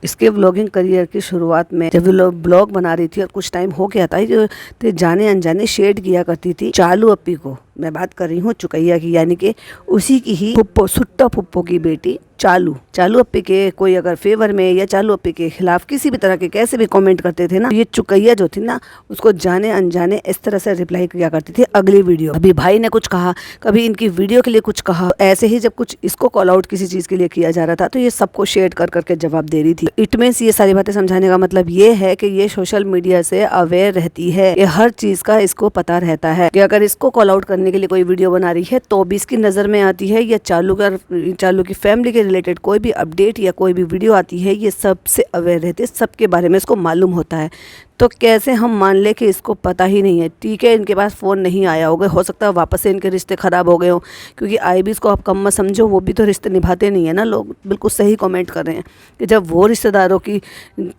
इसके vlogging career की शुरुआत में जब वो ब्लॉग बना रही थी और कुछ टाइम हो गया था, जो तो जाने अनजाने शेड किया करती थी चालू अप्पी को। मैं बात कर रही हूँ चुकैया की, यानी कि उसी की ही फुप्पो, सुट्टा फुप्पो की बेटी चालू अप्पी के कोई अगर फेवर में या चालू अप्पी के खिलाफ किसी भी तरह के कैसे भी कमेंट करते थे ना, ये चुकैया जो थी ना उसको जाने अनजाने इस तरह से रिप्लाई किया करती थी अगली वीडियो। कभी भाई ने कुछ कहा, कभी इनकी वीडियो के लिए कुछ कहा, ऐसे ही जब कुछ इसको कॉल आउट किसी चीज के लिए किया जा रहा था तो ये सबको शेयर कर करके जवाब दे रही थी। इट मीन्स ये सारी बातें समझाने का मतलब ये है कि ये सोशल मीडिया से अवेयर रहती है, ये हर चीज का इसको पता रहता है कि अगर इसको कॉल आउट करने के लिए कोई वीडियो बना रही है तो भी इसकी नजर में आती है, या चालू की फैमिली के रिलेटेड कोई भी अपडेट या कोई भी वीडियो आती है ये सबसे अवेयर रहते हैं, सबके बारे में इसको मालूम होता है। तो कैसे हम मान ले कि इसको पता ही नहीं है। ठीक है, इनके पास फ़ोन नहीं आया होगा, हो सकता है वापस से इनके रिश्ते ख़राब हो गए हो, क्योंकि आईबीज़ को आप कम मत समझो, वो भी तो रिश्ते निभाते नहीं है ना। लोग बिल्कुल सही कमेंट कर रहे हैं कि जब वो रिश्तेदारों की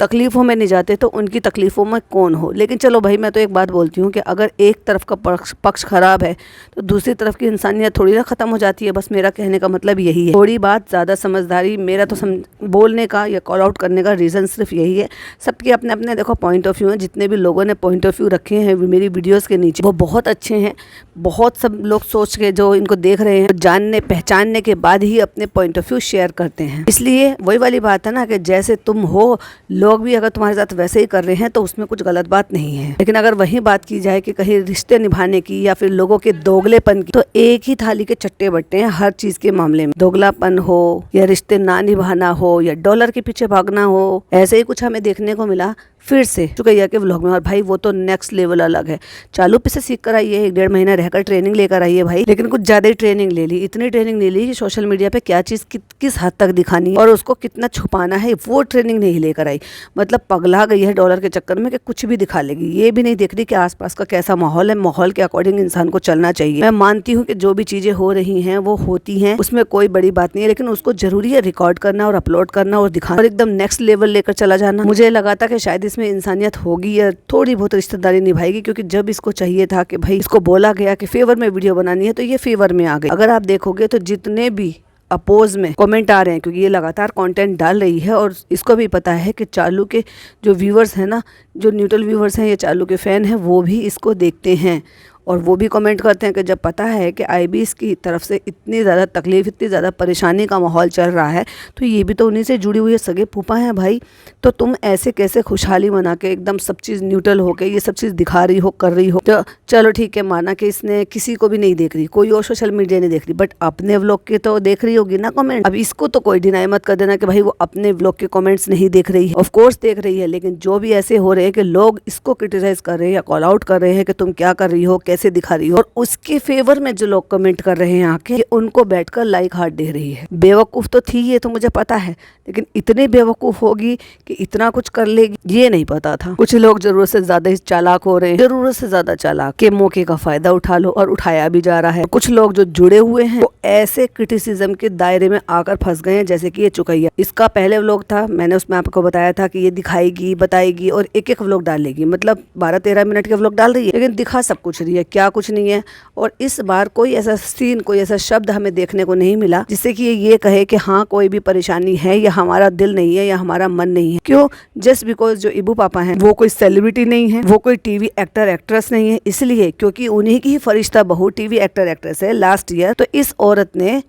तकलीफ़ों में नहीं जाते तो उनकी तकलीफ़ों में कौन हो। लेकिन चलो भाई, मैं तो एक बात बोलती हूँ कि अगर एक तरफ का पक्ष ख़राब है तो दूसरी तरफ की इंसानियत थोड़ी ना ख़त्म हो जाती है। बस मेरा कहने का मतलब यही है। थोड़ी बात ज़्यादा समझदारी, मेरा तो बोलने का या कॉल आउट करने का रीज़न सिर्फ यही है। सबके अपने अपने देखो पॉइंट ऑफ व्यू। जितने भी लोगों ने पॉइंट ऑफ व्यू रखे हैं मेरी वीडियोस के नीचे, वो बहुत अच्छे हैं। बहुत सब लोग सोच के जो इनको देख रहे हैं, जानने पहचानने के बाद ही अपने पॉइंट ऑफ व्यू शेयर करते हैं। इसलिए वही वाली बात है ना कि जैसे तुम हो, लोग भी अगर तुम्हारे साथ वैसे ही कर रहे हैं तो उसमें कुछ गलत बात नहीं है। लेकिन अगर वही बात की जाए कि कहीं रिश्ते निभाने की या फिर लोगों के दोगलेपन की, तो एक ही थाली के चट्टे बट्टे हैं हर चीज के मामले में। दोगलापन हो या रिश्ते ना निभाना हो या डॉलर के पीछे भागना हो, ऐसे ही कुछ हमें देखने को मिला फिर से चुकैया के व्लॉग में। और भाई वो तो नेक्स्ट लेवल अलग है। चालू पे से सीख कर आई है, 1-1.5 महीना रहकर ट्रेनिंग लेकर आई है भाई, लेकिन कुछ ज्यादा ही ट्रेनिंग ले ली। इतनी ट्रेनिंग ले ली कि सोशल मीडिया पे क्या चीज किस हद तक दिखानी है और उसको कितना छुपाना है, वो ट्रेनिंग नहीं लेकर आई। मतलब पगला गई है डॉलर के चक्कर में कि कुछ भी दिखा लेगी। ये भी नहीं देख रही कि आसपास का कैसा माहौल है, माहौल के अकॉर्डिंग इंसान को चलना चाहिए। मैं मानती हूँ कि जो भी चीजें हो रही हैं वो होती हैं, उसमें कोई बड़ी बात नहीं है, लेकिन उसको जरूरी है रिकॉर्ड करना और अपलोड करना और दिखाना और एकदम नेक्स्ट लेवल लेकर चला जाना। मुझे लगा था कि शायद इसमें इंसानियत होगी या थोड़ी बहुत रिश्तेदारी निभाएगी, क्योंकि जब इसको चाहिए था कि भाई इसको बोला गया कि फेवर में वीडियो बनानी है तो ये फेवर में आ गई। अगर आप देखोगे तो जितने भी अपोज में कमेंट आ रहे हैं, क्योंकि ये लगातार कंटेंट डाल रही है और इसको भी पता है कि चालू के जो व्यूवर्स हैं ना, जो न्यूट्रल व्यूवर्स हैं या चालू के फैन हैं, वो भी इसको देखते हैं और वो भी कमेंट करते हैं कि जब पता है कि आईबीज़ की तरफ से इतनी ज़्यादा तकलीफ, इतनी ज़्यादा परेशानी का माहौल चल रहा है, तो ये भी तो उन्हीं से जुड़ी हुई सगे फूफा हैं भाई। तो तुम ऐसे कैसे खुशहाली मना के एकदम सब चीज़ न्यूट्रल होके ये सब चीज़ दिखा रही हो, कर रही हो। तो चलो ठीक है, माना कि इसने किसी को भी नहीं देख रही, कोई और सोशल मीडिया नहीं देख रही, बट अपने व्लॉग के तो देख रही होगी ना कमेंट। अब इसको तो कोई डिनाई मत कर देना कि भाई वो अपने व्लॉग के कमेंट्स नहीं देख रही है। ऑफकोर्स देख रही है, लेकिन जो भी ऐसे हो रहे हैं कि लोग इसको क्रिटिसाइज कर रहे हैं या कॉल आउट कर रहे हैं कि तुम क्या कर रही हो, कैसे दिखा रही हो, और उसके फेवर में जो लोग कमेंट कर रहे हैं आके, उनको बैठकर लाइक हार्ट दे रही है। बेवकूफ तो थी ये, तो मुझे पता है, लेकिन इतनी बेवकूफ होगी कि इतना कुछ कर लेगी ये नहीं पता था। कुछ लोग जरूरत से ज्यादा ही चालाक हो रहे हैं, जरूरत से ज्यादा चालाक के मौके का फायदा उठा लो, और उठाया भी जा रहा है। कुछ लोग जो जुड़े हुए हैं वो ऐसे क्रिटिसिज्म के दायरे में आकर फंस गए हैं, जैसे कि ये चुकैया। इसका पहले व्लॉग था, मैंने उसमें आपको बताया था कि ये दिखाएगी, बताएगी और एक एक व्लॉग डालेगी, मतलब 12-13 मिनट के व्लॉग डाल रही है, लेकिन दिखा सब कुछ रही है, क्या कुछ नहीं है। और इस बार कोई ऐसा सीन, कोई ऐसा शब्द हमें देखने को नहीं मिला जिससे कि ये कहे कि हाँ कोई भी परेशानी है या हमारा दिल नहीं है या हमारा मन नहीं है। क्यों? जस्ट बिकॉज जो इबू पापा हैं वो कोई सेलिब्रिटी नहीं है, वो कोई टीवी एक्टर एक्ट्रेस नहीं है, इसलिए क्योंकि उन्हीं की ही फरिश्ता बहू टीवी एक्टर एक्ट्रेस है लास्ट ईयर। तो इस औरत ने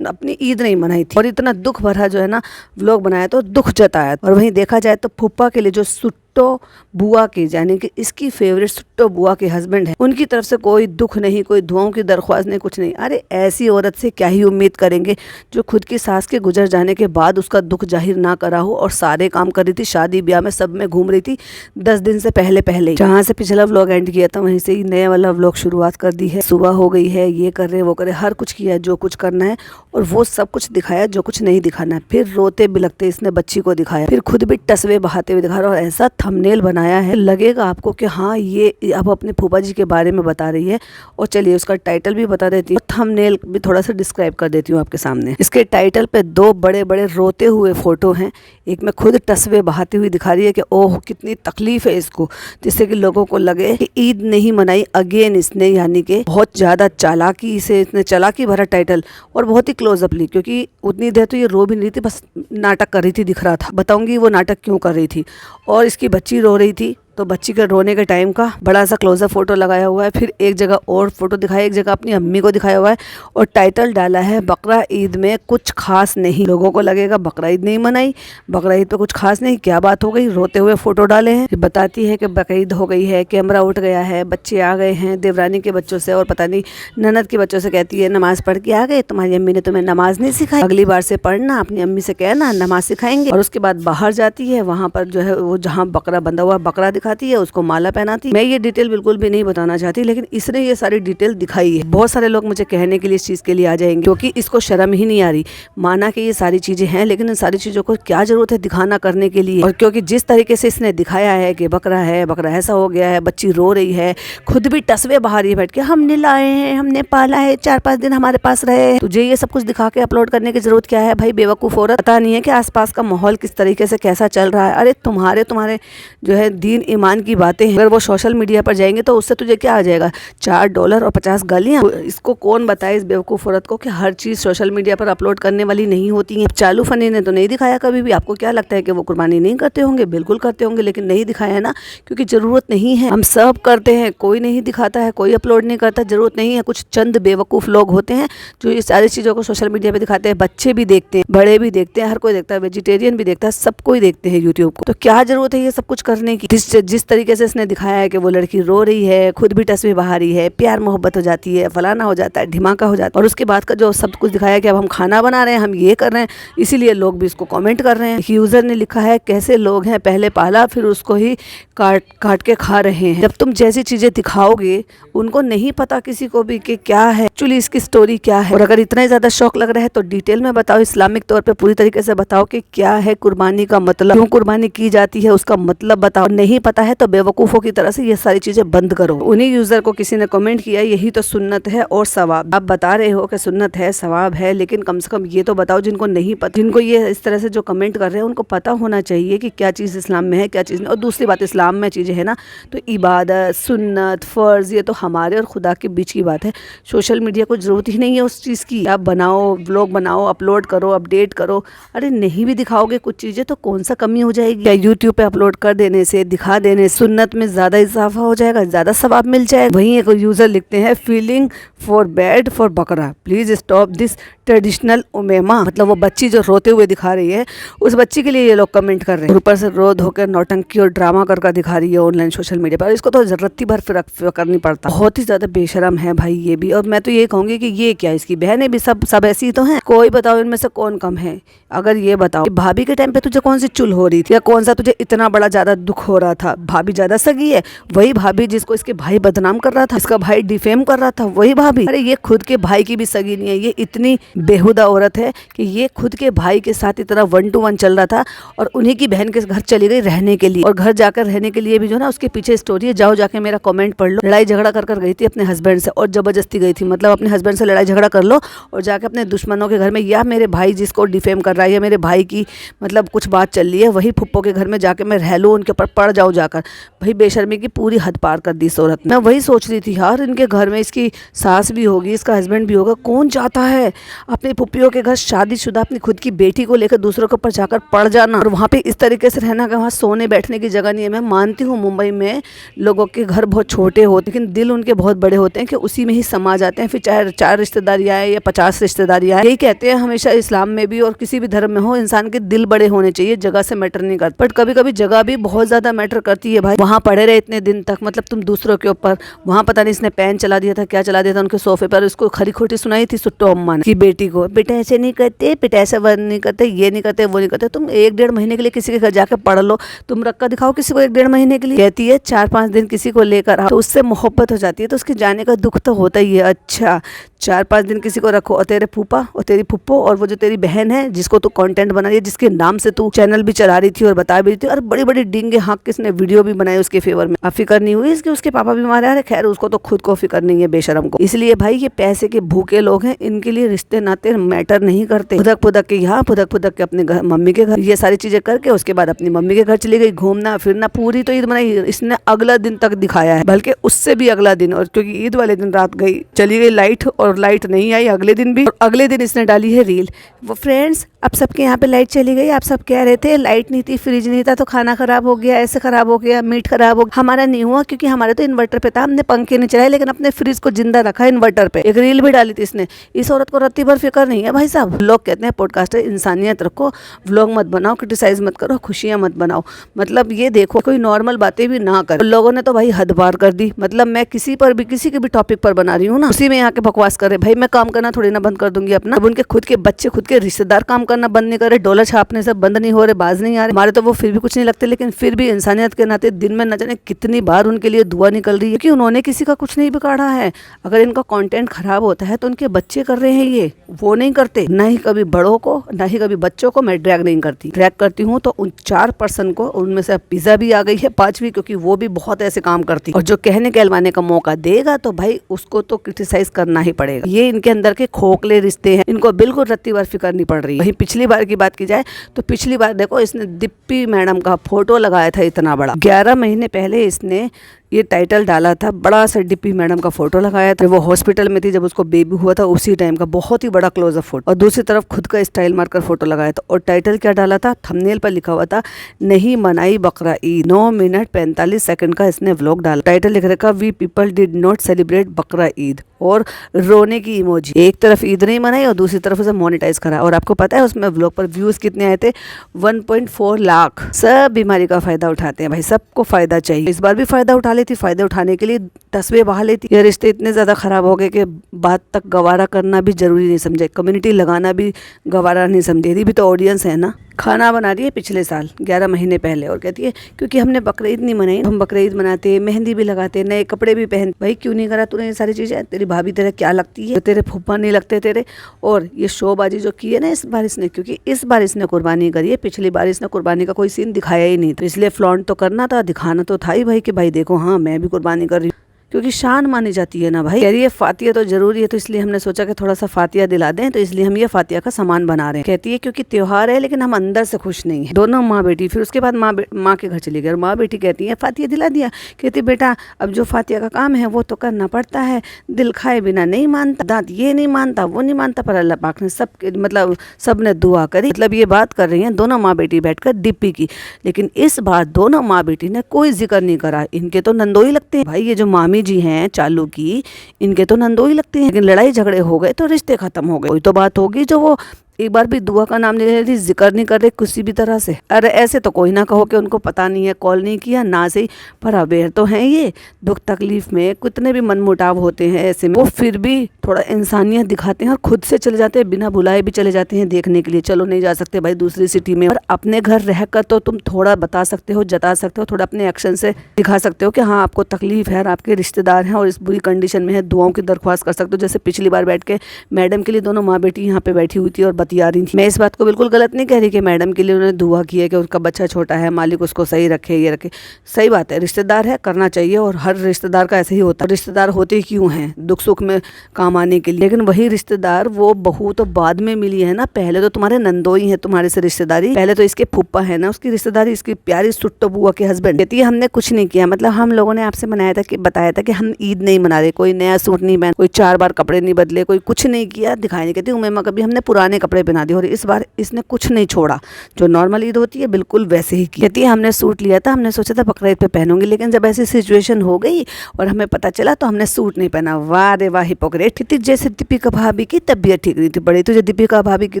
अपनी ईद नहीं मनाई थी और इतना दुख भरा जो है ना व्लॉग बनाया, तो दुख जताया। और वहीं देखा जाए तो फूफा के लिए जो सुट्टो बुआ के, यानी कि इसकी फेवरेट सुट्टो बुआ के हस्बैंड है, उनकी तरफ से कोई दुख नहीं, कोई दुआओं की दरख्वास्त नहीं, कुछ नहीं। अरे ऐसी औरत से क्या ही उम्मीद करेंगे जो खुद की सास के गुजर जाने के बाद उसका दुख जाहिर ना करा हो और सारे काम कर रही थी, शादी ब्याह में सब में घूम रही थी 10 दिन से पहले। जहाँ से पिछला व्लॉग एंड किया था वहीं से ही नया वाला व्लॉग शुरुआत कर दी है। सुबह हो गई है, ये कर रहे वो करे, हर कुछ किया जो कुछ करना है, और वो सब कुछ दिखाया जो कुछ नहीं दिखाना है। फिर रोते बिलखते इसने बच्ची को दिखाया, फिर खुद भी टसवे बहाते हुए दिखा रहा, और ऐसा थंबनेल बनाया है, लगेगा आपको कि हाँ ये अब अपने फूफा जी के बारे में बता रही है। और चलिए उसका टाइटल भी बता देती हूँ, थंबनेल भी थोड़ा सा डिस्क्राइब कर देती हूँ आपके सामने। इसके टाइटल पे 2 बड़े बड़े रोते हुए फोटो हैं। एक में खुद टसवे बहाती हुई दिखा रही है कि ओह कितनी तकलीफ है इसको, जिससे कि लोगों को लगे कि ईद नहीं मनाई अगेन इसने, यानी कि बहुत ज़्यादा चालाकी से इसने चालाकी भरा टाइटल और बहुत ही क्लोजअप ली, क्योंकि उतनी देर तो ये रो भी नहीं रही थी, बस नाटक कर रही थी दिख रहा था। बताऊंगी वो नाटक क्यों कर रही थी। और इसकी बच्ची रो रही थी, तो बच्ची के रोने के टाइम का बड़ा सा क्लोजअप फोटो लगाया हुआ है। फिर एक जगह और फोटो दिखाया, एक जगह अपनी अम्मी को दिखाया हुआ है और टाइटल डाला है बकरा ईद में कुछ खास नहीं। लोगों को लगेगा बकरा ईद नहीं मनाई, बकरा ईद पे कुछ खास नहीं, क्या बात हो गई, रोते हुए फोटो डाले हैं। बताती है कि बकरा ईद हो गई है, कैमरा उठ गया है, बच्चे आ गए हैं देवरानी के बच्चों से और पता नहीं ननद के बच्चों से। कहती है नमाज पढ़ के आ गए, तुम्हारी अम्मी ने तुम्हें नमाज नहीं सिखाई, अगली बार से पढ़ना, अपनी अम्मी से कहना नमाज सिखाएंगे। और उसके बाद बाहर जाती है, वहाँ पर जो है वो जहाँ बकरा बंधा हुआ बकरा दिखाती है, उसको माला पहनाती। मैं ये डिटेल बिल्कुल भी नहीं बताना चाहती, लेकिन इसने ये सारी डिटेल दिखाई है। बहुत सारे लोग मुझे कहने के लिए इस चीज के लिए आ जाएंगे, क्योंकि इसको शर्म ही नहीं आ रही। माना कि ये सारी चीजें हैं, लेकिन इन सारी चीजों को क्या जरूरत है दिखाना करने के लिए। और क्योंकि जिस तरीके से इसने दिखाया है कि बकरा है, बकरा ऐसा हो गया है, बच्ची रो रही है, खुद भी टसवे बहा रही है बैठ के, हमने लाए हैं, हमने पाला है, 4-5 दिन हमारे पास रहे, तुझे ये सब कुछ दिखा के अपलोड करने की जरूरत क्या है भाई बेवकूफ औरत। पता नहीं है कि आसपास का माहौल किस तरीके से कैसा चल रहा है। अरे तुम्हारे जो है दीन ईमान की बातें, अगर वो सोशल मीडिया पर जाएंगे तो उससे तुझे क्या आ जाएगा, $4 और 50 गालियां। इसको कौन बताए इस बेवकूफ औरत को कि हर चीज सोशल मीडिया पर अपलोड करने वाली नहीं होती है। चालू फनी ने तो नहीं दिखाया कभी भी। आपको क्या लगता है कि वो कुर्बानी नहीं करते होंगे? बिल्कुल करते होंगे, लेकिन नहीं दिखाया ना, क्योंकि जरूरत नहीं है। हम सब करते हैं, कोई नहीं दिखाता है, कोई अपलोड नहीं करता, जरूरत नहीं है। कुछ चंद बेवकूफ लोग होते हैं जो ये सारी चीजों को सोशल मीडिया पे दिखाते हैं। बच्चे भी देखते हैं, बड़े भी देखते हैं, हर कोई देखता है, वेजिटेरियन भी देखता है, सब कोई देखते हैं यूट्यूब को। तो क्या जरूरत है ये सब कुछ करने की? जिस तरीके से इसने दिखाया है कि वो लड़की रो रही है, खुद भी टसवे बहा रही है, प्यार मोहब्बत हो जाती है, फलाना हो जाता है, ढिमाका हो जाता है, और उसके बाद का जो सब कुछ दिखाया कि अब हम खाना बना रहे हैं, हम ये कर रहे हैं, इसीलिए लोग भी इसको कमेंट कर रहे हैं। यूजर ने लिखा है कैसे लोग हैं, पहले पाला फिर उसको ही काट के खा रहे हैं। जब तुम जैसी चीजें दिखाओगे, उनको नहीं पता किसी को भी कि क्या है एक्चुअली इसकी स्टोरी क्या है। और अगर इतना ही ज्यादा शौक लग रहा है तो डिटेल में बताओ, इस्लामिक तौर पे पूरी तरीके से बताओ कि क्या है कुर्बानी का मतलब, क्यों कुर्बानी की जाती है, उसका मतलब बताओ। नहीं पता है तो बेवकूफों की तरह से ये सारी चीजें बंद करो। उन्हीं यूजर को किसी ने कमेंट किया यही तो सुन्नत है और सवाब। आप बता रहे हो कि सुन्नत है, सवाब है, लेकिन कम से कम ये तो बताओ जिनको नहीं पता, जिनको ये इस तरह से जो कमेंट कर रहे हैं उनको पता होना चाहिए कि क्या चीज़ इस्लाम में है, क्या चीज़ नहीं। और दूसरी बात, इस्लाम में चीज़ें है ना तो इबादत, सुन्नत, फ़र्ज़, ये तो हमारे और खुदा के बीच की बात है। सोशल मीडिया को ज़रूरत ही नहीं है उस चीज़ की। आप बनाओ, व्लॉग बनाओ, अपलोड करो, अपडेट करो। अरे नहीं भी दिखाओगे कुछ चीज़ें तो कौन सा कमी हो जाएगी? क्या यूट्यूब पे अपलोड कर देने से, दिखा देने सुन्नत में ज़्यादा इजाफा हो जाएगा, ज़्यादा सवाब मिल जाएगा? वहीं एक यूज़र लिखते हैं फीलिंग फॉर बैड फॉर बकरा, प्लीज़ स्टॉप दिस ट्रेडिशनल उमेमा। मतलब वो बच्ची जो रोते हुए दिखा रही है, उस बच्ची के लिए ये लोग कमेंट कर रहे हैं। ऊपर से रो धो कर नौटंकी और ड्रामा कर दिखा रही है ऑनलाइन सोशल मीडिया पर। इसको तो रत्ती भर फिर करनी पड़ता। बहुत ही ज्यादा बेशरम है भाई ये भी। और मैं तो ये कहूंगी कि ये क्या, इसकी बहनें भी सब ऐसी तो हैं। कोई बताओ इनमें से कौन कम है? अगर ये बताओ भाभी के टाइम पे तुझे कौन सी चुल हो रही थी, या कौन सा तुझे इतना बड़ा ज्यादा दुख हो रहा था? भाभी ज्यादा सगी है, वही भाभी जिसको इसके भाई बदनाम कर रहा था, इसका भाई डिफेम कर रहा था, वही भाभी। अरे ये खुद के भाई की भी सगी नहीं है। ये इतनी बेहुदा औरत है कि ये खुद के भाई के साथ इतना 1 to 1 चल रहा था और उन्हीं की बहन के घर चली गई रहने के लिए। और घर जाकर रहने के लिए भी जो ना उसके पीछे स्टोरी है, जाओ जाके मेरा कमेंट पढ़ लो। लड़ाई झगड़ा कर गई थी अपने हस्बैंड से और जबरदस्ती गई थी। मतलब अपने हस्बैंड से लड़ाई झगड़ा कर लो और जाके अपने दुश्मनों के घर में, या मेरे भाई जिसको डिफेम कर रहा है, या मेरे भाई की मतलब कुछ बात चल रही है, वही फुप्पो के घर में जाके मैं रह लूँ, उनके ऊपर पड़ जाओ जाकर। भाई बेशर्मी की पूरी हद पार कर दी इस औरत ने। मैं वही सोच रही थी यार, इनके घर में इसकी सास भी होगी, इसका हस्बैंड भी होगा, कौन जाता है अपने पुप्पियों के घर शादीशुदा अपनी खुद की बेटी को लेकर दूसरों के ऊपर जाकर पड़ जाना और वहाँ पे इस तरीके से रहना कि वहाँ सोने बैठने की जगह नहीं है। मैं मानती हूँ मुंबई में लोगों के घर बहुत छोटे होते हैं, लेकिन दिल उनके बहुत बड़े होते हैं कि उसी में ही समा जाते हैं। फिर चाहे 4 रिश्तेदारी आए या 50 रिश्तेदारी आए, यही कहते हैं हमेशा, इस्लाम में भी और किसी भी धर्म में हो, इंसान के दिल बड़े होने चाहिए, जगह से मैटर नहीं करता। बट कभी कभी जगह भी बहुत ज़्यादा मैटर करती है भाई, वहाँ पड़े रहे इतने दिन तक, मतलब तुम दूसरों के ऊपर, वहाँ पता नहीं इसने पेन चला दिया था, क्या चला दिया था उनके सोफे पर, उसको खरी खोटी सुनाई थी सुट्टो अम्मा ने कि बेटी को, बेटा ऐसे नहीं करते, बेटा ऐसा नहीं करते, ये नहीं करते, वो नहीं करते। तुम 1-1.5 महीने के लिए किसी के घर जाकर पढ़ लो, तुम रक्का दिखाओ किसी को 1-1.5 महीने के लिए। कहती है 4-5 दिन किसी को लेकर आओ तो उससे मोहब्बत हो जाती है, तो उसके जाने का दुख तो होता ही है। अच्छा 4-5 दिन किसी को रखो, और तेरे फूफा और तेरी फुप्पो और वो जो तेरी बहन है जिसको तू कंटेंट बना रही है, जिसके नाम से तू चैनल भी चला रही थी और बता भी रही थी, और बड़ी बड़ी डींगे हाँक किसने वीडियो भी बनाई उसके फेवर में। अब फिक्र नहीं हुई इसकी, उसके पापा बीमार है, खैर उसको तो खुद को फिक्र नहीं है बेशरम को। इसलिए भाई ये पैसे के भूखे लोग हैं, इनके लिए रिश्ते नाते मैटर नहीं करते। फुदक फुदक के यहाँ, फुदक फुदक के अपने घर मम्मी के घर ये सारी चीजें करके उसके बाद अपनी मम्मी के घर चली गई घूमना फिरना। पूरी तो ईद मनाई इसने अगला दिन तक दिखाया है, बल्कि उससे भी अगला दिन, और क्योंकि ईद वाले दिन रात गई चली गई लाइट, और लाइट नहीं आई अगले दिन भी, और अगले दिन इसने डाली है रील। वो फ्रेंड्स अब सबके यहाँ पे लाइट चली गई, आप सब कह रहे थे लाइट नहीं थी, फ्रिज नहीं था, तो खाना खराब हो गया, ऐसे खराब हो गया, मीट खराब हो गया। हमारा नहीं हुआ क्योंकि हमारे तो इन्वर्टर पे था, हमने पंखे नहीं चलाए लेकिन अपने फ्रिज को जिंदा रखा इन्वर्टर पे। एक रील भी डाली थी इसने। इस औरत को रत्ती भर फिक्र नहीं है भाई साहब। लोग कहते हैं पॉडकास्टर इंसानियत रखो, व्लॉग मत बनाओ, क्रिटिसाइज मत करो, खुशियां मत बनाओ। मतलब ये देखो कोई नॉर्मल बातें भी ना करे। लोगों ने तो भाई हद पार कर दी। मतलब मैं किसी पर भी किसी के भी टॉपिक पर बना रही हूँ ना, उसी में यहाँ के बकवास कर रहे। भाई मैं काम करना थोड़ी ना बंद कर दूंगी अपना। अब उनके खुद के बच्चे, खुद के रिश्तेदार काम करना बंद नहीं करे, डॉलर छापने से बंद नहीं हो रहे, बाज नहीं आ रहे। हमारे तो वो फिर भी कुछ नहीं लगते, लेकिन फिर भी इंसानियत के नाते दिन में न जाने कितनी बार उनके लिए दुआ निकल रही है कि उन्होंने किसी का कुछ नहीं बिगाड़ा है। अगर इनका कंटेंट खराब होता है तो उनके बच्चे कर रहे हैं, ये वो नहीं करते। ना ही कभी बड़ों को, ना ही कभी बच्चों को मैं ड्रैग नहीं करती। ड्रैग करती हूँ तो उन 4% को, उनमें से पिज्जा भी आ गई है 5वीं, क्योंकि वो भी बहुत ऐसे काम करती। और जो कहने कहलवाने का मौका देगा तो भाई उसको तो क्रिटिसाइज करना ही पड़ेगा। ये इनके अंदर के खोखले रिश्ते हैं, इनको बिल्कुल रत्ती भर फिक्र नहीं पड़ रही। वहीं पिछली बार की बात की जाए तो पिछली बार देखो इसने दिप्पी मैडम का फोटो लगाया था इतना बड़ा। 11 महीने पहले इसने ये टाइटल डाला था, बड़ा सा डिप्पी मैडम का फोटो लगाया था। वो हॉस्पिटल में थी जब उसको बेबी हुआ था, उसी टाइम का बहुत ही बड़ा क्लोजअप फोटो, और दूसरी तरफ खुद का स्टाइल मारकर फोटो लगाया था। और टाइटल क्या डाला था, थंबनेल पर लिखा हुआ था नहीं मनाई बकरा ईद। 9 मिनट 45 सेकंड का इसने व्लॉग डाला। टाइटल लिख रखा we people did not celebrate Bakra Eid, और रोने की इमोजी। एक तरफ ईद नहीं मनाई और दूसरी तरफ उसे मोनेटाइज करा। और आपको पता है उसमें व्लॉग पर व्यूज कितने आए थे, 1.4 लाख। सब बीमारी का फायदा उठाते हैं भाई, सबको फायदा चाहिए। इस बार भी फायदा उठा लेती, फायदा उठाने के लिए तस्वीर बहा लेती। ये रिश्ते इतने ज्यादा खराब हो गए कि बात तक गवारा करना भी जरूरी नहीं समझे, कम्युनिटी लगाना भी गवारा नहीं समझे। यदि भी तो ऑडियंस है ना। खाना बना रही है पिछले साल 11 महीने पहले, और कहती है क्योंकि हमने बकरीद नहीं मनाई, हम बकरीद मनाते, मेहंदी भी लगाते, नए कपड़े भी पहन। भाई क्यों नहीं करा तूने ये सारी चीजें? तेरी भाभी तेरे क्या लगती है, तेरे फूफा नहीं लगते तेरे? और ये शोबाजी जो की है ना इस बार इसने, क्योंकि इस बार इसने कुर्बानी करी है, पिछली बार इसने कुर्बानी का कोई सीन दिखाया ही नहीं था। इसलिए फ्लॉन्ट तो करना था, दिखाना तो था ही भाई कि भाई देखो हाँ मैं भी कुर्बानी कर रही हूँ, क्योंकि शान मानी जाती है ना भाई। कह रही है फातिया तो जरूरी है, तो इसलिए हमने सोचा कि थोड़ा सा फातिया दिला दें, तो इसलिए हम ये फातिया का सामान बना रहे हैं। कहती है क्योंकि त्योहार है लेकिन हम अंदर से खुश नहीं है। दोनों माँ बेटी। फिर उसके बाद माँ के घर चली गई और माँ बेटी कहती है फातिया दिला दिया। कहती बेटा अब जो फातिया का काम है वो तो करना पड़ता है, दिल खाए बिना नहीं मानता, दांत ये नहीं मानता वो नहीं मानता, पर अल्लाह पाक ने सब ने दुआ करी। मतलब ये बात कर रही है दोनों माँ बेटी बैठकर डिप्पी की। लेकिन इस बार दोनों माँ बेटी ने कोई जिक्र नहीं करा। इनके तो नंदोई लगते हैं भाई, ये जो मामी जी हैं चालू की, इनके तो नंदोई लगते हैं। लेकिन लड़ाई झगड़े हो गए तो रिश्ते खत्म हो गए। कोई तो बात होगी जो वो एक बार भी दुआ का नाम ले रही, जिक्र नहीं कर रहे किसी भी तरह से। अरे ऐसे तो कोई ना कहो कि उनको पता नहीं है, कॉल नहीं किया ना सही, पर अवेयर तो हैं ये। दुख तकलीफ में कितने भी मनमुटाव होते हैं, ऐसे में वो फिर भी थोड़ा इंसानियत दिखाते हैं और खुद से चले जाते हैं, बिना बुलाए भी चले जाते हैं देखने के लिए। चलो नहीं जा सकते भाई दूसरी सिटी में, पर अपने घर रहकर तो तुम थोड़ा बता सकते हो, जता सकते हो, थोड़ा अपने एक्शन से दिखा सकते हो कि हाँ आपको तकलीफ है, आपके रिश्तेदार हैं और इस बुरी कंडीशन में है, दुआओं की दरख्वास्त कर सकते हो। जैसे पिछली बार बैठ के मैडम के लिए दोनों माँ बेटी यहाँ पे बैठी हुई थी और बतिया रही थी। मैं इस बात को बिल्कुल गलत नहीं कह रही कि मैडम के लिए उन्होंने दुआ की है कि उसका बच्चा छोटा है, मालिक उसको सही रखे, ये रखे। सही बात है, रिश्तेदार है, करना चाहिए, और हर रिश्तेदार का ऐसे ही होता है। रिश्तेदार होते क्यों हैं? दुख सुख में काम आने के लिए। लेकिन वही रिश्तेदार वो बहू तो बाद में मिली है ना, पहले तो तुम्हारे नंदोई है, तुम्हारे से रिश्तेदारी। पहले तो इसके फूफा है ना, उसकी रिश्तेदारी, इसकी प्यारी सुट्टो बुआ के हस्बैंड। कहती है हमने कुछ नहीं किया, मतलब हम लोगों ने आपसे बताया था कि हम ईद नहीं मना रहे, कोई नया सूट नहीं पहन, कोई 4 बार कपड़े नहीं बदले, कोई कुछ नहीं किया, दिखाई नहीं। कहती उमेमा कभी हमने पुराने कपड़े कपड़े पहना दिए और इस बार इसने कुछ नहीं छोड़ा, जो नॉर्मल ईद होती है बिल्कुल वैसे ही की। कहती है हमने सूट लिया था, हमने सोचा था बकरा ईद पे पहनूंगी, लेकिन जब ऐसी सिचुएशन हो गई और हमें पता चला तो हमने सूट नहीं पहना। वाह रे वाह हिपोक्रेट। कहती जैसे दीपिका भाभी की तबीयत ठीक नहीं थी, बड़ी तुझे दीपिका भाभी की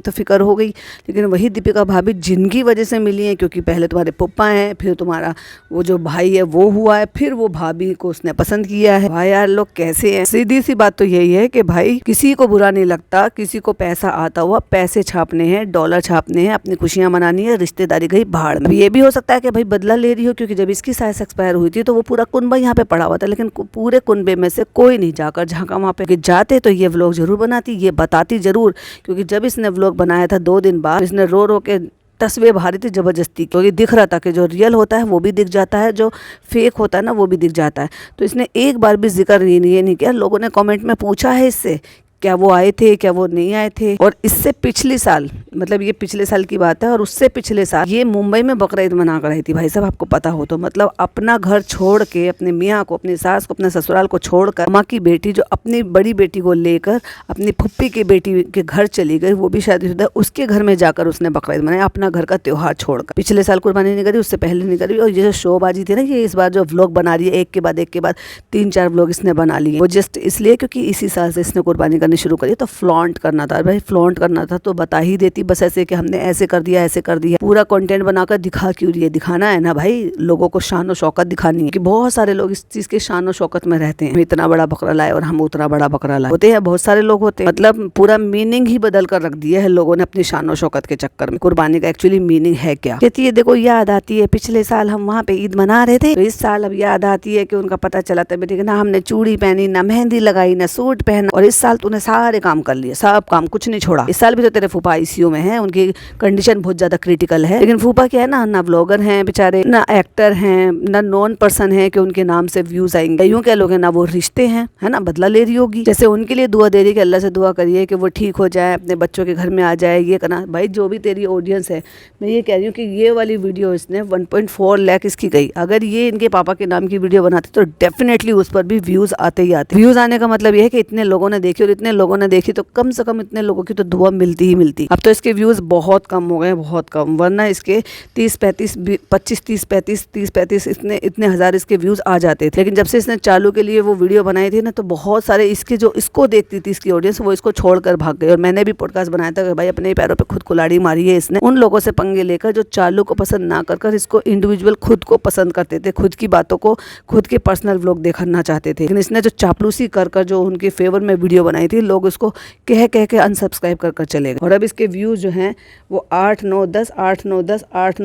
तो फिक्र हो गई, लेकिन वही दीपिका भाभी जिनकी वजह से मिली है, क्योंकि पहले तुम्हारे पप्पा हैं, फिर तुम्हारा वो जो भाई है वो हुआ है, फिर वो भाभी को उसने पसंद किया है। भाई यार लोग कैसे हैं। सीधी सी बात तो यही है कि भाई किसी को बुरा नहीं लगता, किसी को पैसा आता हुआ पैसे छापने हैं, डॉलर छापने हैं, अपनी खुशियां मनानी है, रिश्तेदारी गई भाड़ में। ये भी हो सकता है कि भाई बदला ले रही हो, क्योंकि जब इसकी साइज एक्सपायर हुई थी तो वो पूरा कुनबा यहाँ पे पड़ा हुआ था, लेकिन पूरे कुनबे में से कोई नहीं जाकर झांका वहाँ पे। जाते तो ये व्लॉग जरूर बनाती, ये बताती जरूर, क्योंकि जब इसने व्लॉग बनाया था 2 दिन बाद, इसने रो रो के तस्वीर भारी थी जबरदस्ती, क्योंकि दिख रहा था कि जो रियल होता है वो भी दिख जाता है, जो फेक होता है ना वो भी दिख जाता है। तो इसने एक बार भी जिक्र ये नहीं किया। लोगों ने कमेंट में पूछा है इससे क्या वो आए थे, क्या वो नहीं आए थे। और इससे पिछले साल, मतलब ये पिछले साल की बात है, और उससे पिछले साल ये मुंबई में बकरा ईद मना कर रही थी। भाई साहब आपको पता हो तो, मतलब अपना घर छोड़ के, अपने मियाँ को, अपनी सास को, अपने ससुराल को छोड़कर, माँ की बेटी जो अपनी बड़ी बेटी को लेकर अपनी फुप्पी की बेटी के घर चली गई, वो भी शादीशुदा, उसके घर में जाकर उसने बकरा ईद मनाया, अपना घर का त्योहार छोड़कर। पिछले साल कुर्बानी नहीं करी, उससे पहले नहीं करी। और ये जो शोबाजी थी ना, ये इस बार जो व्लॉग बना रही है एक के बाद 3-4 व्लॉग इसने बना लिए, वो जस्ट इसलिए क्योंकि इसी साल से इसने कुर्बानी करनी शुरू करी। तो फ्लॉन्ट करना था भाई, फ्लॉन्ट करना था तो बता ही देती, बस ऐसे कि हमने ऐसे कर दिया, ऐसे कर दिया। पूरा कंटेंट बनाकर दिखा क्यों रही है? दिखाना है ना भाई, लोगों को शान और शौकत दिखानी है, कि बहुत सारे लोग इस चीज के शान और शौकत में रहते हैं। हम इतना बड़ा बकरा लाए और हम उतना बड़ा बकरा लाए, होते हैं बहुत सारे लोग होते हैं। मतलब पूरा मीनिंग ही बदल कर रख दिया है लोगों ने अपनी शान और शौकत के चक्कर में। कुर्बानी का एक्चुअली मीनिंग है क्या? कहती है देखो याद आती है पिछले साल हम वहाँ पे ईद मना रहे थे, तो इस साल अब याद आती है कि उनका पता चला था बेटी ना हमने चूड़ी पहनी, ना मेहंदी लगाई, ना सूट पहना, और इस साल तूने सारे काम कर लिए, सब काम, कुछ नहीं छोड़ा। इस साल भी तो तेरे फूफा आईसीयू में है, उनकी कंडीशन बहुत ज्यादा क्रिटिकल है, लेकिन फूफा क्या है ना व्लॉगर हैं बेचारे, ना एक्टर हैं, ना नॉन पर्सन है कि उनके नाम से व्यूज आएंगे। यूं कह लोगे ना वो रिश्ते हैं, है ना, बदला ले रही होगी। जैसे उनके लिए दुआ दे रही है कि अल्लाह से दुआ करिए कि वो ठीक हो जाए, अपने बच्चों के घर में आ जाए, ये करना। भाई जो भी तेरी ऑडियंस है, मैं ये कह रही हूँ कि ये वाली वीडियो इसने 1.4 लाख इसकी गई। अगर ये इनके पापा के नाम की वीडियो बनाते तो डेफिनेटली उस पर भी व्यूज आते ही आते। व्यूज आने का मतलब ये है कि इतने लोगों ने देखी, और इतने लोगों ने देखी तो कम से कम इतने लोगों की तो दुआ मिलती ही मिलती। अब तो इसके व्यूज बहुत कम हो गए, बहुत कम, वरना इसके 30-35 इतने हजार इसके व्यूज आ जाते थे। लेकिन जब से इसने चालू के लिए वो वीडियो बनाई थी ना, तो बहुत सारे इसके जो इसको देखती थी इसकी ऑडियंस, वो इसको छोड़कर भाग गई। और मैंने भी पॉडकास्ट बनाया था कि भाई अपने पैरों पे खुद कुल्हाड़ी मारी है इसने, उन लोगों से पंगे लेकर जो चालू को पसंद ना कर इसको इंडिविजुअल खुद को पसंद करते थे, खुद की बातों को, खुद के पर्सनल व्लॉग देखना चाहते थे। लेकिन इसने जो चापलूसी कर जो उनके फेवर में वीडियो बनाई थी, लोग उसको कह के अनसब्सक्राइब कर चले गए। और अब इसके व्यूज जो हैं वो 8, 9,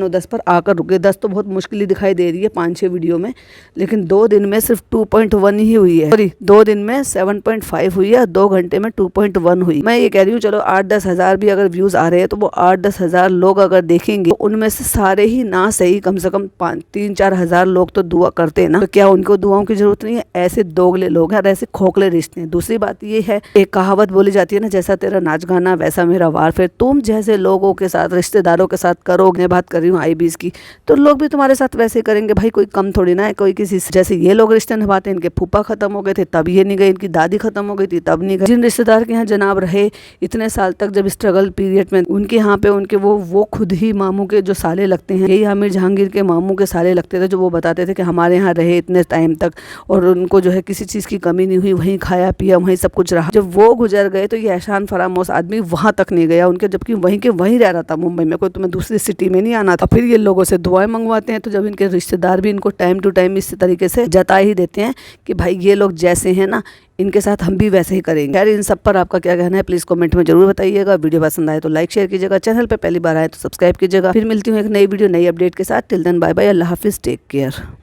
10 पर आकर रुके। 10 तो बहुत मुश्किल ही दिखाई दे रही है 5-6 वीडियो में, लेकिन 2 दिन में सिर्फ 2.1 ही हुई है। सॉरी, 2 दिन में 7.5 हुई है, 2 घंटे में 2.1 हुई। मैं ये कह रही हूँ चलो 8-10 हजार भी अगर व्यूज आ रहे हैं तो वो 8-10 हजार लोग अगर देखेंगे, तो उनमें से सारे ही ना सही कम से कम 3-4 हजार लोग तो दुआ करते हैं ना, तो क्या उनको दुआओं की जरूरत नहीं है? ऐसे दोगले लोग हैं, ऐसे खोखले रिश्ते हैं। दूसरी बात ये है, एक कहावत बोली जाती है ना, जैसा तेरा नाच गाना वैसा मेरा वार। फिर तुम जैसे लोगों के साथ, रिश्तेदारों के साथ करोगे, मैं बात कर रही हूँ IBs की, तो लोग भी तुम्हारे साथ वैसे करेंगे। भाई कोई कम थोड़ी ना है कोई किसी से। जैसे ये लोग रिश्ते निभाते हैं, इनके फूफा खत्म हो गए थे तब ये नहीं गए, इनकी दादी खत्म हो गई थी तब नहीं गए। जिन रिश्तेदार के यहाँ जनाब रहे इतने साल तक, जब स्ट्रगल पीरियड में उनके यहाँ पे उनके वो खुद ही मामू के जो साले लगते हैं, यही आमिर जहांगीर के मामू के साले लगते थे, जो वो बताते थे कि हमारे यहाँ रहे इतने टाइम तक और उनको जो है किसी चीज की कमी नहीं हुई, वहीं खाया पिया, वहीं सब कुछ रहा। जब वो गुजर गए तो ये एहसान फरामोश आदमी वहां तक नहीं गया उनके, जबकि वहीं के वहीं रह रहा था मुंबई में, कोई तुम्हें दूसरी सिटी में नहीं आना था। फिर ये लोगों से दुआएं मंगवाते हैं, तो जब इनके रिश्तेदार भी इनको टाइम टू टाइम इस तरीके से जता ही देते हैं कि भाई ये लोग जैसे हैं ना, इनके साथ हम भी वैसे ही करेंगे। यार इन सब पर आपका क्या कहना है प्लीज कमेंट में जरूर बताइएगा। वीडियो पसंद आए तो लाइक शेयर कीजिएगा, चैनल पे पहली बार आए तो सब्सक्राइब कीजिएगा। फिर मिलती हूँ एक नई वीडियो नई अपडेट के साथ। टिल देन बाय बाय, अल्लाह हाफिज, टेक केयर।